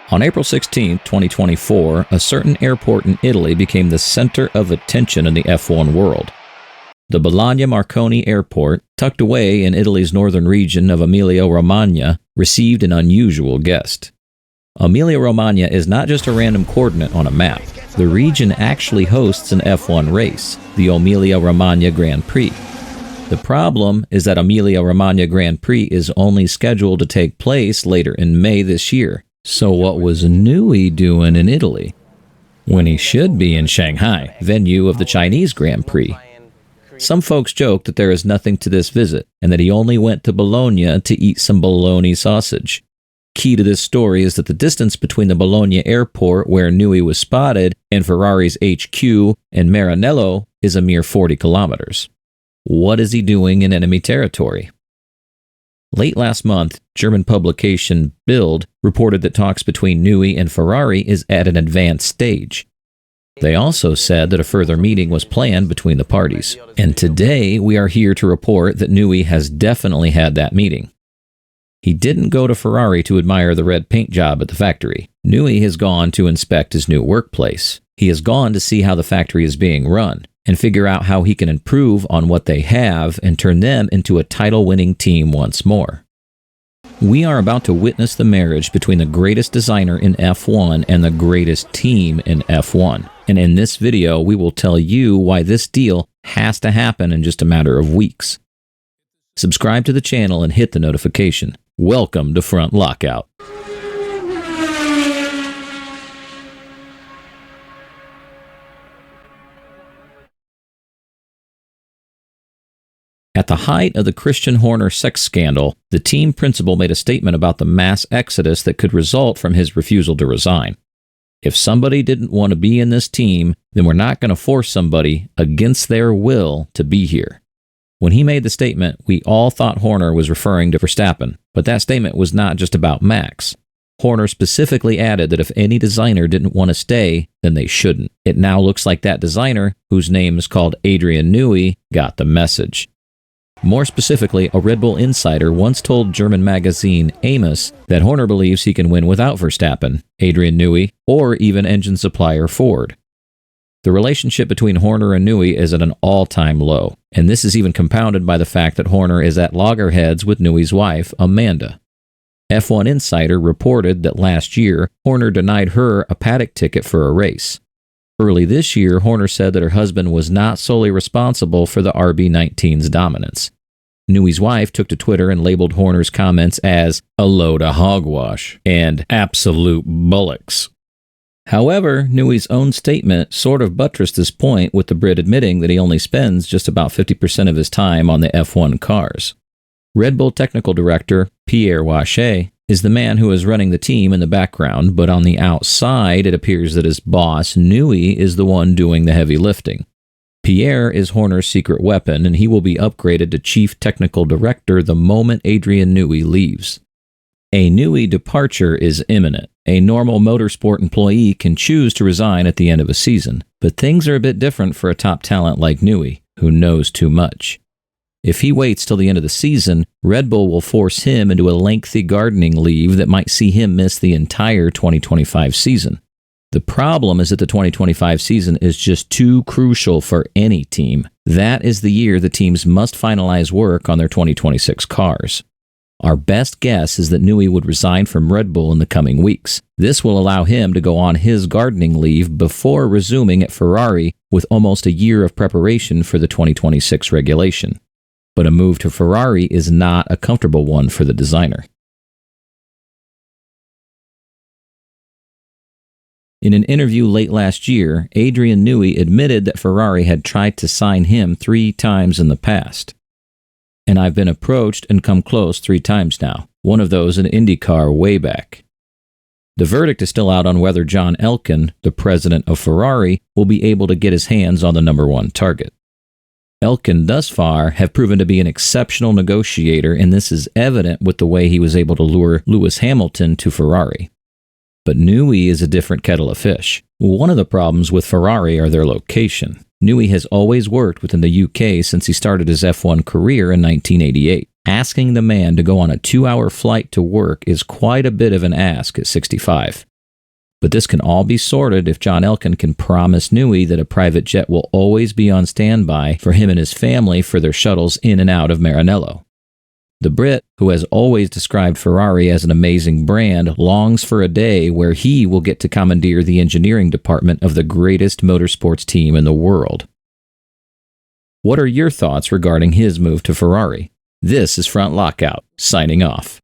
On April 16, 2024, a certain airport in Italy became the center of attention in the F1 world. The Bologna Marconi Airport, tucked away in Italy's northern region of Emilia-Romagna, received an unusual guest. Emilia-Romagna is not just a random coordinate on a map. The region actually hosts an F1 race, the Emilia-Romagna Grand Prix. The problem is that Emilia-Romagna Grand Prix is only scheduled to take place later in May this year. So what was Newey doing in Italy when he should be in Shanghai, venue of the Chinese Grand Prix? Some folks joke that there is nothing to this visit and that he only went to Bologna to eat some bologna sausage. Key to this story is that the distance between the Bologna airport where Newey was spotted and Ferrari's HQ in Maranello is a mere 40 kilometers. What is he doing in enemy territory? Late last month, German publication Bild reported that talks between Newey and Ferrari is at an advanced stage. They also said that a further meeting was planned between the parties. And today, we are here to report that Newey has definitely had that meeting. He didn't go to Ferrari to admire the red paint job at the factory. Newey has gone to inspect his new workplace. He has gone to see how the factory is being run and figure out how he can improve on what they have and turn them into a title-winning team once more. We are about to witness the marriage between the greatest designer in F1 and the greatest team in F1. And in this video, we will tell you why this deal has to happen in just a matter of weeks. Subscribe to the channel and hit the notification. Welcome to Front Lockout. At the height of the Christian Horner sex scandal, the team principal made a statement about the mass exodus that could result from his refusal to resign. If somebody didn't want to be in this team, then we're not going to force somebody against their will to be here. When he made the statement, we all thought Horner was referring to Verstappen, but that statement was not just about Max. Horner specifically added that if any designer didn't want to stay, then they shouldn't. It now looks like that designer, whose name is called Adrian Newey, got the message. More specifically, a Red Bull insider once told German magazine Amos that Horner believes he can win without Verstappen, Adrian Newey, or even engine supplier Ford. The relationship between Horner and Newey is at an all-time low, and this is even compounded by the fact that Horner is at loggerheads with Newey's wife, Amanda. F1 Insider reported that last year, Horner denied her a paddock ticket for a race. Early this year, Horner said that her husband was not solely responsible for the RB19's dominance. Newey's wife took to Twitter and labeled Horner's comments as a load of hogwash and absolute bullocks. However, Newey's own statement sort of buttressed this point, with the Brit admitting that he only spends just about 50% of his time on the F1 cars. Red Bull technical director Pierre Wache is the man who is running the team in the background, but on the outside it appears that his boss, Newey, is the one doing the heavy lifting. Pierre is Horner's secret weapon, and he will be upgraded to chief technical director the moment Adrian Newey leaves. A Newey departure is imminent. A normal motorsport employee can choose to resign at the end of a season, but things are a bit different for a top talent like Newey, who knows too much. If he waits till the end of the season, Red Bull will force him into a lengthy gardening leave that might see him miss the entire 2025 season. The problem is that the 2025 season is just too crucial for any team. That is the year the teams must finalize work on their 2026 cars. Our best guess is that Newey would resign from Red Bull in the coming weeks. This will allow him to go on his gardening leave before resuming at Ferrari with almost a year of preparation for the 2026 regulation. But a move to Ferrari is not a comfortable one for the designer. In an interview late last year, Adrian Newey admitted that Ferrari had tried to sign him 3 times in the past. And I've been approached and come close 3 times now, one of those in IndyCar way back. The verdict is still out on whether John Elkann, the president of Ferrari, will be able to get his hands on the #1 target. Elkann, thus far, have proven to be an exceptional negotiator, and this is evident with the way he was able to lure Lewis Hamilton to Ferrari. But Newey is a different kettle of fish. One of the problems with Ferrari are their location. Newey has always worked within the UK since he started his F1 career in 1988. Asking the man to go on a 2-hour flight to work is quite a bit of an ask at 65. But this can all be sorted if John Elkann can promise Newey that a private jet will always be on standby for him and his family for their shuttles in and out of Maranello. The Brit, who has always described Ferrari as an amazing brand, longs for a day where he will get to commandeer the engineering department of the greatest motorsports team in the world. What are your thoughts regarding his move to Ferrari? This is Front Lockout, signing off.